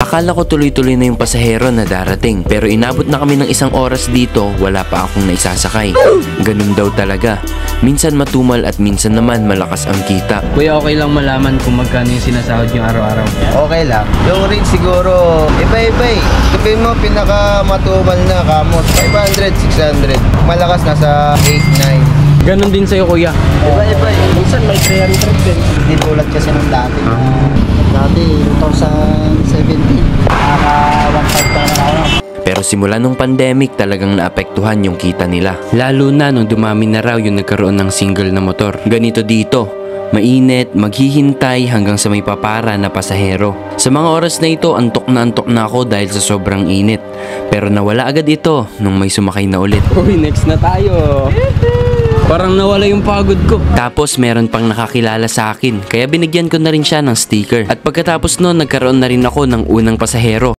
Akala ko tuloy-tuloy na yung pasahero na darating, pero inabot na kami ng 1 oras dito, wala pa akong naisasakay. Ganun daw talaga. Minsan matumal at minsan naman malakas ang kita. Kuya, okay lang malaman kung magkano yung sinasahod yung araw-araw? Okay lang. Yung rin siguro, iba-iba eh. Sabihin mo, pinaka-matumal na kamot, 500, 600. Malakas, nasa 8, 9. Ganon din sa'yo, kuya. Iba-iba eh. Minsan may 300 din. Hindi tulad kasi ng dati. Dati, 2017. Naka 1.5 pa na ako. Pero simula nung pandemic talagang naapektuhan yung kita nila. Lalo na nung dumami na raw yung nagkaroon ng single na motor. Ganito dito, mainit, maghihintay hanggang sa may papara na pasahero. Sa mga oras na ito, antok na ako dahil sa sobrang init. Pero nawala agad ito nung may sumakay na ulit. Uy, next na tayo. Parang nawala yung pagod ko. Tapos meron pang nakakilala sa akin, kaya binigyan ko na rin siya ng sticker. At pagkatapos nun, nagkaroon na rin ako ng unang pasahero.